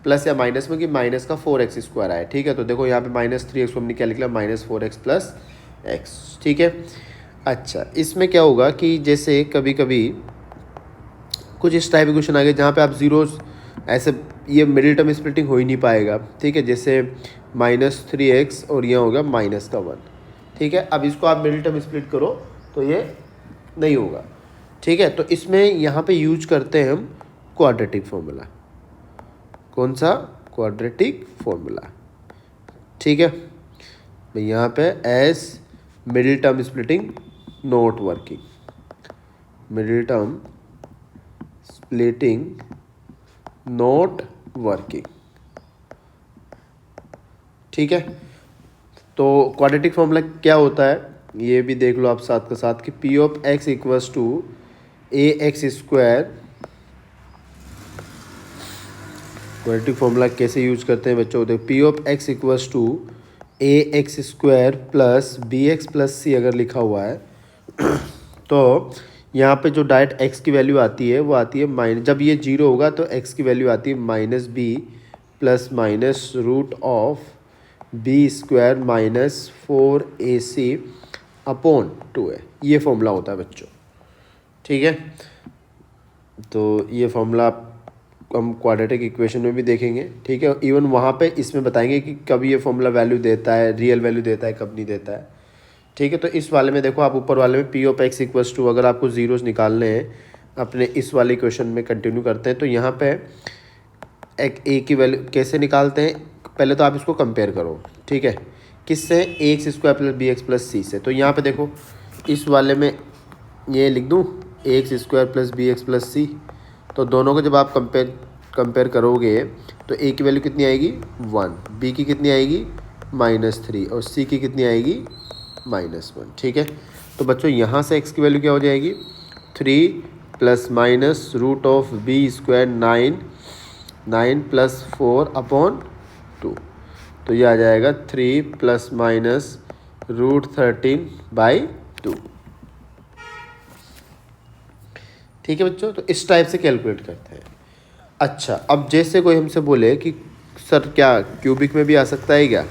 Plus या minus में कि माइनस का 4x² आए, ठीक है। तो देखो यहाँ पे -3x को हमने क्या लिख लिया, -4x + x, ठीक है। अच्छा, इसमें क्या होगा कि जैसे कभी कभी कुछ इस टाइप के क्वेश्चन आ गए जहाँ पे आप जीरोस ऐसे, ये मिडिल टर्म स्प्लिटिंग हो ही नहीं पाएगा, ठीक है। जैसे -3x और यहाँ होगा -1, ठीक है। अब इसको आप मिडिल टर्म स्प्लिट करो तो ये नहीं होगा, ठीक है। तो इसमें यहाँ पे यूज करते हैं हम क्वाड्रेटिक फॉर्मूला। कौन सा? क्वाड्रेटिक फॉर्मूला, ठीक है। तो यहाँ पे S middle term splitting not working, middle term splitting not working, ठीक है। तो क्वाड्रेटिक फॉर्मूला क्या होता है ये भी देख लो आप साथ के साथ कि P of x equals to ax²। Quadratic formula कैसे यूज करते हैं बच्चों, देखो P of x equals to ax² + bx + c अगर लिखा हुआ है तो यहाँ पे जो डायरेक्ट x की वैल्यू आती है वो आती है माइनस, जब ये 0 होगा तो x की वैल्यू आती है -b + -√b² -4ac upon 2a। ये फॉर्मूला होता है बच्चों, ठीक है। तो ये फॉर्मूला हम क्वाड्रेटिक इक्वेशन में भी देखेंगे, ठीक है। इवन वहाँ पे इसमें बताएंगे कि कब ये फॉर्मूला वैल्यू देता है, रियल वैल्यू देता है, कब नहीं देता है, ठीक है। तो इस वाले में देखो आप ऊपर वाले में P of x equals to, अगर आपको जीरोस निकालने हैं अपने इस वाले क्वेश्चन में कंटिन्यू करते हैं तो यहाँ पे एक a की वैल्यू कैसे निकालते हैं, पहले तो आप इसको कंपेयर करो, ठीक है। किससे? ax² + bx + c से। तो यहाँ पे देखो इस वाले में ये लिख दूँ ax² + bx + c, तो दोनों को जब आप कंपेयर करोगे तो a की वैल्यू कितनी आएगी 1, b की कितनी आएगी -3 और c की कितनी आएगी -1, ठीक है। तो बच्चों यहाँ से x की वैल्यू क्या हो जाएगी 3 ± √b², 9 + 4/2, तो ये आ जाएगा 3 ± √13/2, ठीक है बच्चों। तो इस टाइप से कैलकुलेट करते हैं। अच्छा, अब जैसे कोई हमसे बोले कि सर क्या क्यूबिक में भी आ सकता है क्या,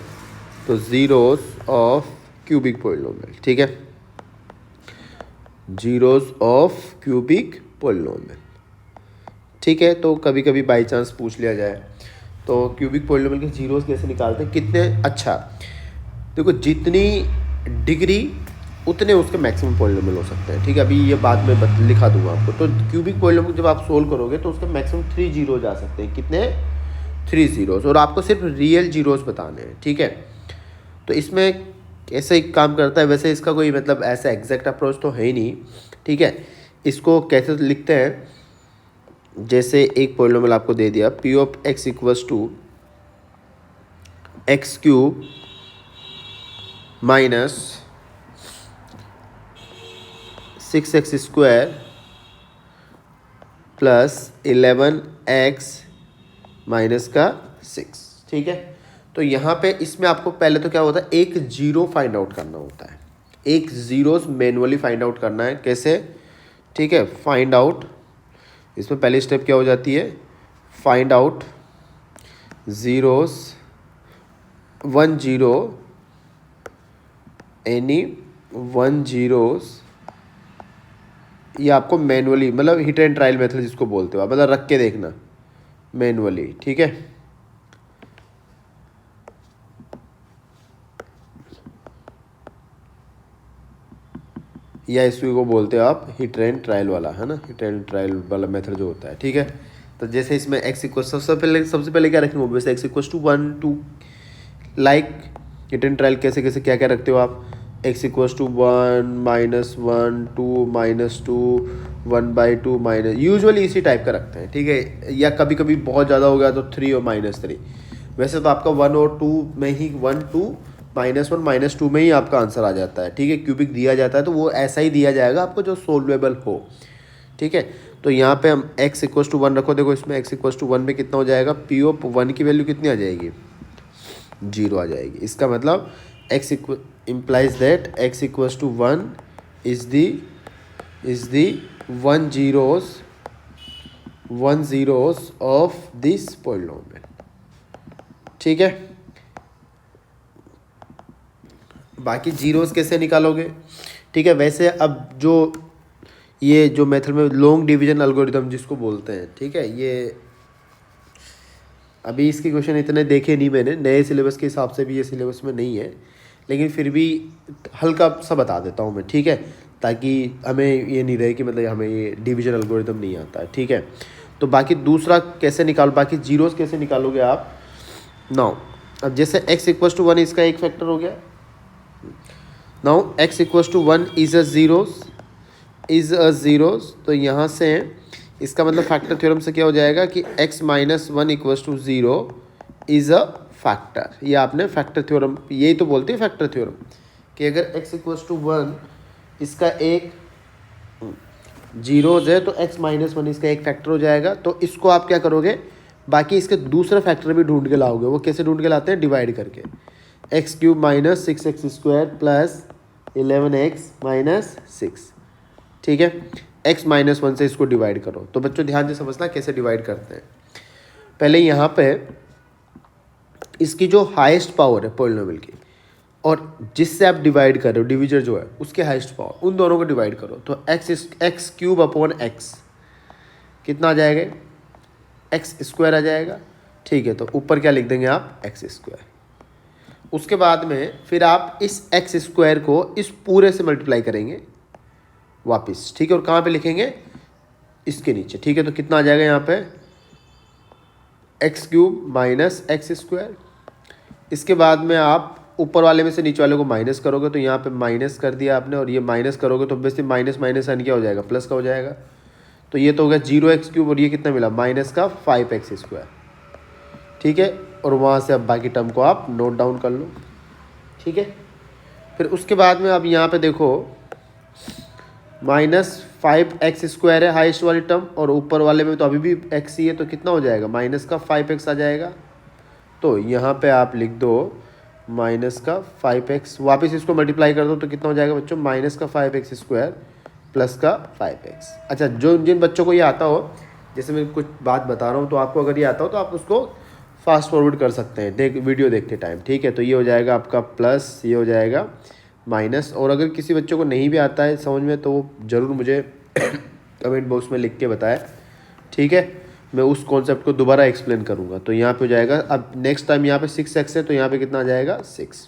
तो जीरोस ऑफ क्यूबिक पॉलिनोमियल, ठीक है, जीरोस ऑफ क्यूबिक पॉलिनोमियल, ठीक है। तो कभी कभी बाई चांस पूछ लिया जाए तो क्यूबिक पॉलिनोमियल के जीरोस कैसे निकालते हैं, कितने। अच्छा देखो, जितनी डिग्री उतने उसके मैक्सिमम पॉलिनोमियल हो सकते हैं, ठीक है। अभी ये बाद में लिखा दूंगा आपको। तो क्यूबिक पॉलिनोमियल जब आप सोल्व करोगे तो उसके मैक्सिमम 3 जीरोज आ सकते हैं, कितने 3 जीरोज, और आपको सिर्फ रियल जीरोज बताने हैं, ठीक है। तो इसमें कैसे एक काम करता है, वैसे इसका कोई मतलब ऐसा एग्जैक्ट अप्रोच तो है ही नहीं, ठीक है। इसको कैसे लिखते हैं, जैसे एक पॉलिनोमियल आपको दे दिया P of x equals to x³ -6x² + 11x -6, ठीक है। तो यहाँ पे इसमें आपको पहले तो क्या होता है, एक जीरो फाइंड आउट करना होता है, एक जीरोस मैनुअली फाइंड आउट करना है, कैसे, ठीक है। फाइंड आउट, इसमें पहली स्टेप क्या हो जाती है, find out zeros 1 0 any 1 zeros, ये आपको मैनुअली, मतलब हिट एंड ट्रायल मेथड जिसको बोलते हो आप, मतलब रख के देखना मैनुअली, ठीक है। या इसी को बोलते हो आप हिट एंड ट्रायल वाला, है ना, हिट एंड ट्रायल वाला मेथड जो होता है, ठीक है। तो जैसे इसमें x इक्वल सबसे पहले क्या रखेंगे, वैसे x equal to 1 2, like hit and trial कैसे कैसे क्या क्या रखते हो आप, x equal to 1 -1 2 -2 1/2 minus, usually इसी टाइप का रखते हैं, ठीक है। या कभी कभी बहुत ज़्यादा हो गया तो 3 और -3, वैसे तो आपका 1 और 2 में ही 1 2 -1 -2 में ही आपका आंसर आ जाता है, ठीक है। क्यूबिक दिया जाता है तो वो ऐसा ही दिया जाएगा आपको जो सोल्वेबल हो, ठीक है। तो यहाँ पे हम x इक्वल टू 1 रखो, देखो इसमें x इक्वल टू 1 में कितना हो जाएगा, P ऑफ 1 की वैल्यू कितनी आ जाएगी 0 आ जाएगी। इसका मतलब x implies that x equals to 1 is the 1 zeros of this polynomial, ठीक है। बाकी जीरोस कैसे निकालोगे, ठीक है। वैसे अब जो ये जो मेथड में लॉन्ग डिवीजन एल्गोरिथम जिसको बोलते हैं, ठीक है, ये अभी इसके क्वेश्चन इतने देखे नहीं मैंने, नए सिलेबस के हिसाब से भी ये सिलेबस में नहीं है, लेकिन फिर भी हल्का सा बता देता हूँ मैं, ठीक है, ताकि हमें ये नहीं रहे कि मतलब हमें ये डिवीजन एल्गोरिथम नहीं आता है, ठीक है। तो बाकी दूसरा कैसे निकालो, बाकी जीरोस कैसे निकालोगे आप। नाउ अब जैसे x=1 इसका एक फैक्टर हो गया। Now x=1 is a zeros, तो यहाँ से इसका मतलब फैक्टर थ्योरम से क्या हो जाएगा कि x-1 = 0 इज़ अ फैक्टर। ये आपने फैक्टर थ्योरम, यही तो बोलते हैं फैक्टर थ्योरम, कि अगर x=1 इसका एक जीरोज है तो x-1 इसका एक फैक्टर हो जाएगा। तो इसको आप क्या करोगे, बाकी इसके दूसरे फैक्टर भी ढूंढ के लाओगे। वो कैसे ढूंढ के लाते हैं, डिवाइड करके, x³ - 6x² + 11x - 6, ठीक है। x-1 से इसको डिवाइड करो। तो बच्चों ध्यान से समझना कैसे डिवाइड करते हैं। पहले यहाँ पे इसकी जो हाईएस्ट पावर है पॉलिनोमियल की, और जिससे आप डिवाइड कर रहे हो डिविजर जो है उसके हाईएस्ट पावर, उन दोनों को डिवाइड करो। तो x³ / कितना आ जाएगा, x² आ जाएगा, ठीक है। तो ऊपर क्या लिख देंगे आप, x²। उसके बाद में फिर आप इस x² को इस पूरे से मल्टीप्लाई करेंगे वापस, ठीक है। और कहाँ पे लिखेंगे, इसके नीचे, ठीक है। तो कितना आ जाएगा यहाँ पे, x³ - x²। इसके बाद में आप ऊपर वाले में से नीचे वाले को माइनस करोगे, तो यहाँ पे माइनस कर दिया आपने, और ये माइनस करोगे तो ऑब्वियसली माइनस माइनस साइन क्या हो जाएगा, प्लस का हो जाएगा। तो ये तो हो गया 0x³, और ये कितना मिला, -5x², ठीक है। और वहाँ से अब बाकी टर्म को आप नोट डाउन कर लो, ठीक है। फिर उसके बाद में अब यहाँ पे देखो -5x² है हाईएस्ट वाली टर्म, और ऊपर वाले में तो अभी भी x ही है, तो कितना हो जाएगा, -5x आ जाएगा। तो यहाँ पे आप लिख दो -5x, वापस इसको मल्टीप्लाई कर दो तो कितना हो जाएगा बच्चों, -5x² + 5x। अच्छा, जो जिन बच्चों को ये आता हो, जैसे मैं कुछ बात बता रहा हूँ तो आपको अगर ये आता हो तो आप उसको फास्ट फॉरवर्ड कर सकते हैं वीडियो देखते टाइम, ठीक है। तो ये हो जाएगा आपका प्लस, ये हो जाएगा माइनस। और अगर किसी बच्चों को नहीं भी आता है समझ में तो वो ज़रूर मुझे कमेंट बॉक्स में लिख के बताए, ठीक है। मैं उस कॉन्सेप्ट को दोबारा एक्सप्लेन करूँगा। तो यहाँ पे हो जाएगा, अब नेक्स्ट टाइम यहाँ पे 6x है तो यहाँ पे कितना आ जाएगा, 6।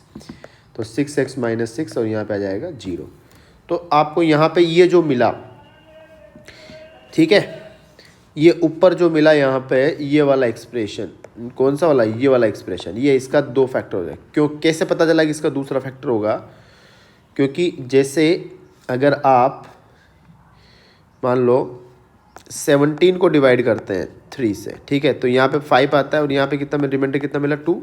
तो 6x - 6, और यहाँ पे आ जाएगा 0। तो आपको यहाँ पे ये जो मिला, ठीक है, ये ऊपर जो मिला यहाँ पे ये वाला एक्सप्रेशन, कौन सा वाला, ये वाला एक्सप्रेशन, ये इसका 2 फैक्टर हो जाए। क्यों, कैसे पता चला कि इसका दूसरा फैक्टर होगा, क्योंकि जैसे अगर आप मान लो 17 को डिवाइड करते हैं 3 से, ठीक है, तो यहाँ पे 5 आता है, और यहाँ पे कितना रिमाइंडर कितना मिला, 2,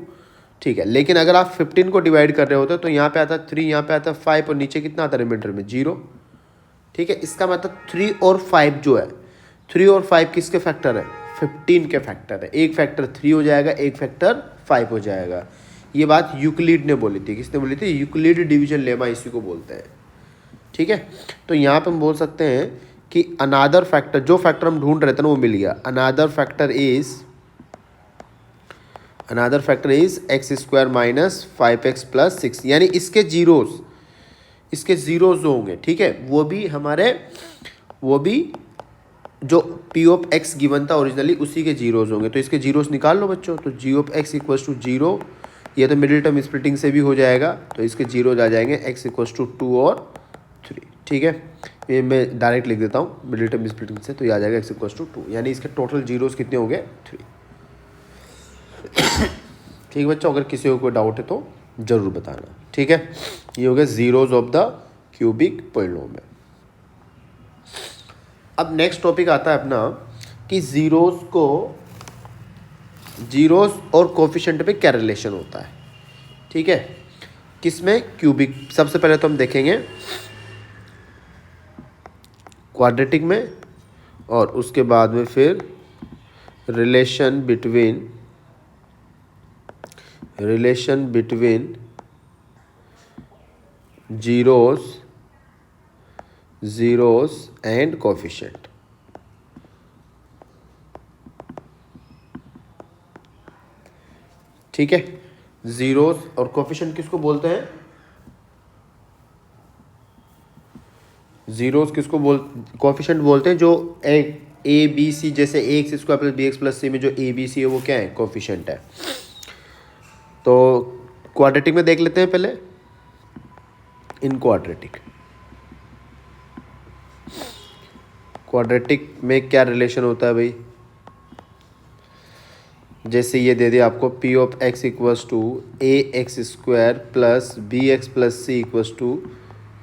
ठीक है। लेकिन अगर आप 15 को डिवाइड कर रहे होते तो यहाँ पे आता है 3, यहाँ पे आता है 5, और नीचे कितना आता है रिमाइंडर में, 0, ठीक है। इसका मतलब 3 और 5 जो है, 3 और 5 किसके फैक्टर है, 15 के फैक्टर है। एक फैक्टर 3 हो जाएगा, एक फैक्टर 5 हो जाएगा। ये बात यूक्लिड ने बोली थी, किसने बोली थी, यूक्लिड डिवीजन लेमा इसी को बोलते हैं, ठीक है। तो यहाँ पे हम बोल सकते हैं कि अनादर फैक्टर, जो फैक्टर हम ढूंढ रहे थे ना वो मिल गया। अनादर फैक्टर इज x² - 5x + 6, यानी इसके जीरोस जो होंगे, ठीक है, वो भी जो p(x) गिवन था ओरिजिनली उसी के जीरोस होंगे। तो इसके जीरोस निकाल लो बच्चों। तो g(x) = 0, ये तो मिडिल टर्म स्प्लिटिंग से भी हो जाएगा। तो इसके जीरोस आ जाएंगे x = 2 और 3, ठीक है। ये मैं डायरेक्ट लिख देता हूँ मिडिल टर्म स्प्लिटिंग से, तो ये आ जाएगा x = 2, यानी इसके टोटल जीरोस कितने हो गए, 3। ठीक है बच्चों, अगर किसी को कोई डाउट है तो ज़रूर बताना, ठीक है। ये हो गया zeros of the cubic polynomial. अब नेक्स्ट टॉपिक आता है अपना कि जीरोस और कोफिशिएंट पे क्या रिलेशन होता है, ठीक है, किसमें, क्यूबिक। सबसे पहले तो हम देखेंगे क्वाड्रेटिक में, और उसके बाद में फिर relation between zeros and coefficient, ठीक है। जीरोस और कोफिशिएंट किसको बोलते हैं? जीरोस किसको कोफिशिएंट बोलते हैं? जो ए बी सी, जैसे A X square plus B X plus C में जो ए बी सी है वो क्या है? कोफिशिएंट है। तो क्वाड्रेटिक में देख लेते हैं पहले। इन क्वाड्रेटिक में क्या रिलेशन होता है भाई? जैसे ये दे दिया आपको P of X equals to A X square plus B X plus C equals to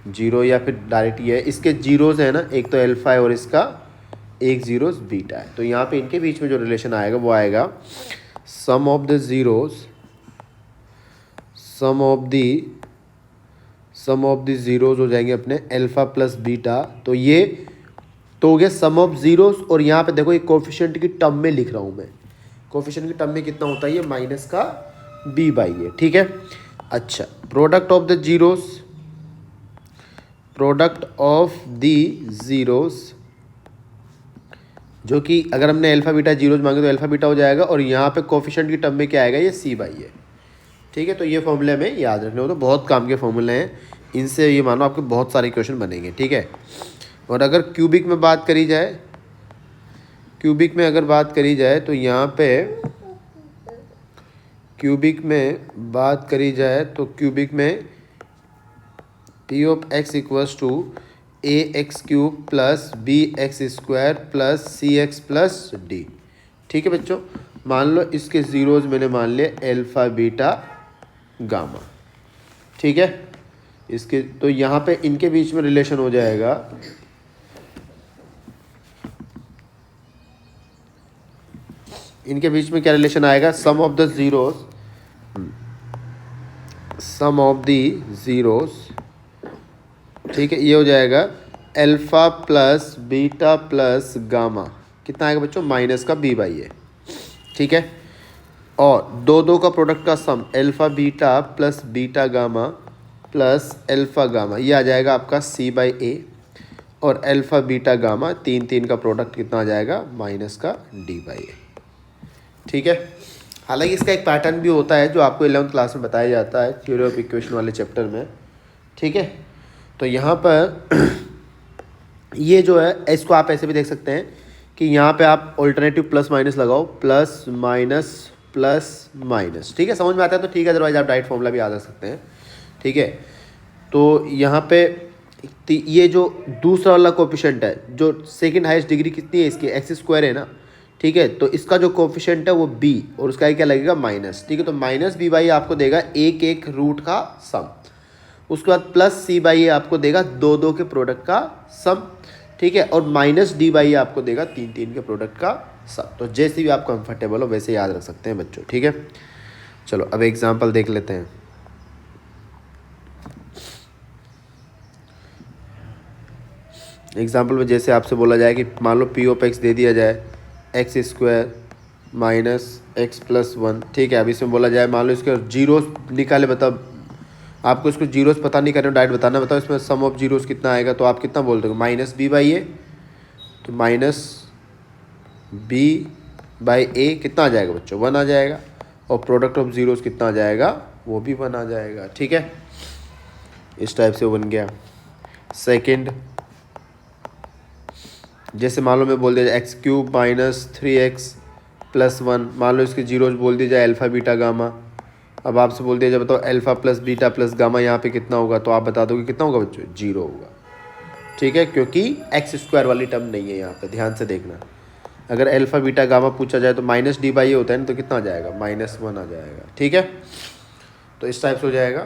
0, या फिर डायरेक्ट ये है, इसके जीरोज है ना, एक तो एल्फा है और इसका एक जीरोज बीटा है। तो यहाँ पे इनके बीच में जो रिलेशन आएगा वो आएगा सम ऑफ द जीरोज हो जाएंगे अपने एल्फा प्लस बीटा। तो ये तो हो गया सम ऑफ जीरोस, और यहाँ पे देखो ये कोफिशिएंट की टर्म में लिख रहा हूँ मैं। कोफिशिएंट की टर्म में कितना होता है? ये माइनस का b बाई ए, ठीक है। अच्छा, प्रोडक्ट ऑफ द जीरोस, जो कि अगर हमने अल्फा बीटा जीरोज मांगे तो अल्फा बीटा हो जाएगा, और यहाँ पे कोफिशिएंट की टर्म में क्या आएगा? ये c बाई ए, ठीक है। तो ये फॉर्मूले हमें याद रखने हो, तो बहुत काम के फॉर्मूले हैं, इनसे ये मानो आपके बहुत सारे क्वेश्चन बनेंगे, ठीक है। और अगर क्यूबिक में बात करी जाए, तो यहाँ पे क्यूबिक में P of X equals to A X cube plus B X square plus C X plus D, ठीक है बच्चों। मान लो इसके जीरोज मैंने मान लिए एल्फा बीटा गामा, ठीक है। इसके तो यहाँ पे इनके बीच में रिलेशन हो जाएगा इनके बीच में क्या रिलेशन आएगा? सम ऑफ द जीरोस, ठीक है। ये हो जाएगा alpha plus beta plus gamma, कितना आएगा बच्चों? माइनस का b बाई ए, ठीक है। और दो का प्रोडक्ट का sum alpha beta plus beta gamma plus alpha gamma, ये आ जाएगा आपका c बाई ए, और अल्फा बीटा गामा तीन का प्रोडक्ट कितना आ जाएगा? माइनस का d बाई ए, ठीक है। हालांकि इसका एक पैटर्न भी होता है जो आपको 11th क्लास में बताया जाता है थ्योरी ऑफ इक्वेशन वाले चैप्टर में, ठीक है। तो यहाँ पर ये जो है इसको आप ऐसे भी देख सकते हैं कि यहाँ पे आप ऑल्टरनेटिव प्लस माइनस लगाओ, प्लस माइनस, ठीक है। समझ में आता है तो ठीक है, अदरवाइज आप डायरेक्ट फॉर्मूला भी याद रख सकते हैं, ठीक है। तो यहाँ पे ये जो दूसरा वाला कोफिशिएंट है, जो सेकंड हाईएस्ट डिग्री कितनी है इसकी? एक्स स्क्वायर है ना, ठीक है। तो इसका जो कोफिशिएंट है वो b, और उसका क्या लगेगा? माइनस, ठीक है। तो माइनस b बाई आपको देगा एक रूट का सम, उसके बाद प्लस c बाई आपको देगा दो के प्रोडक्ट का सम, ठीक है। और माइनस d बाई आपको देगा तीन के प्रोडक्ट का सम। तो जैसे भी आप कंफर्टेबल हो वैसे याद रख सकते हैं बच्चों, ठीक है। चलो अब एग्जाम्पल देख लेते हैं। एग्जाम्पल में जैसे आपसे बोला जाए कि मान लो पी ऑफ एक्स दे दिया जाए x square minus x plus 1, ठीक है। अब इसमें बोला जाए मान लो इसके जीरोस निकाले, बताओ आपको इसको जीरोस पता नहीं करना, डायरेक्ट बताना, बताओ इसमें सम ऑफ जीरोस कितना आएगा? तो आप कितना बोल दोगे? माइनस b बाई ए, तो माइनस b बाई ए कितना आ जाएगा बच्चों? 1 आ जाएगा, और प्रोडक्ट ऑफ जीरोस कितना आ जाएगा? वो भी 1 आ जाएगा, ठीक है। इस टाइप से 1 गया। सेकेंड, जैसे मान लो मैं बोल दिया x cube minus 3x plus 1, मान लो इसके जीरोज बोल दिया जाए अल्फा बीटा गामा। अब आपसे बोल दिया जाए बताओ alpha plus beta plus gamma यहाँ पे कितना होगा? तो आप बता दोगे कितना होगा बच्चों? 0 होगा, ठीक है, क्योंकि एक्स स्क्वायर वाली टर्म नहीं है यहाँ पे, ध्यान से देखना। अगर अल्फा बीटा गामा पूछा जाए तो माइनस d बाई ए होता है ना, तो कितना आ जाएगा? -1 आ जाएगा, ठीक है। तो इस टाइप से हो जाएगा।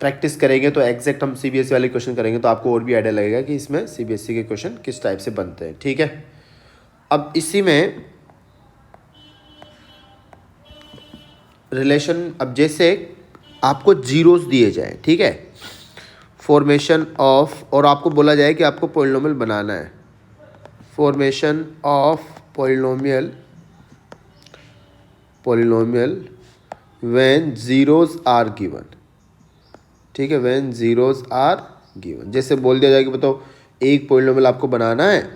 प्रैक्टिस करेंगे तो एग्जैक्ट हम सीबीएसई वाले क्वेश्चन करेंगे तो आपको और भी आइडिया लगेगा कि इसमें सीबीएसई के क्वेश्चन किस टाइप से बनते हैं, ठीक है। अब इसी में रिलेशन, अब जैसे आपको जीरोस दिए जाए, ठीक है, फॉर्मेशन ऑफ, और आपको बोला जाए कि आपको पॉलिनोमियल बनाना है, formation of polynomial when zeros are given, ठीक है, व्हेन जीरोस आर गिवन। जैसे बोल दिया जाए कि बताओ एक पॉलिनोमियल आपको बनाना है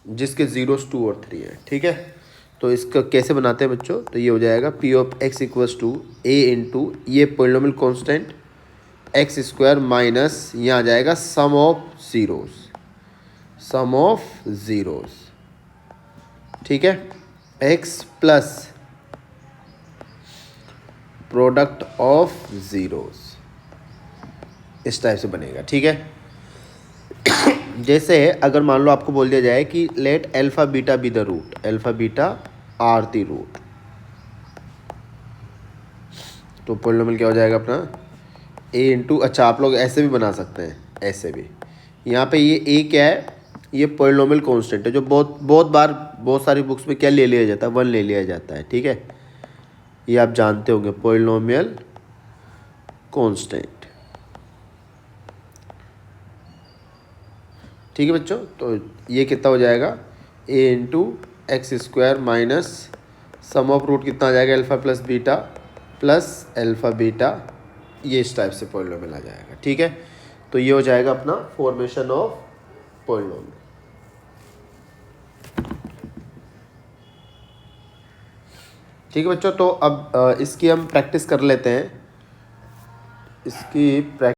जिसके जीरोस 2 और 3 है, ठीक है। तो इसका कैसे बनाते हैं बच्चों, तो ये हो जाएगा P of X equals to A into ये polynomial constant X square minus यहाँ आ जाएगा सम ऑफ ज़ीरोज़, ठीक है, X plus product of zeros, इस टाइप से बनेगा, ठीक है। जैसे अगर मान लो आपको बोल दिया जाए कि let alpha beta be the root, alpha beta are the root, तो पोलिनोमियल क्या हो जाएगा अपना ए इंटू, अच्छा आप लोग ऐसे भी बना सकते हैं, ऐसे भी, यहाँ पे ये ए क्या है, ये पोलिनोमियल कांस्टेंट है जो बहुत बार बहुत सारी बुक्स में क्या ले लिया जाता है, 1 ले लिया जाता है, ठीक है, ये आप जानते होंगे पोलिनोमियल कांस्टेंट, ठीक है बच्चों। तो ये कितना हो जाएगा A into X square minus sum of root कितना आ जाएगा अल्फा प्लस बीटा, ये इस टाइप से पॉलिनोमियल आ जाएगा, ठीक है। तो ये हो जाएगा अपना फॉर्मेशन ऑफ पॉलिनोमियल, ठीक है बच्चों। तो अब इसकी हम प्रैक्टिस कर लेते हैं, इसकी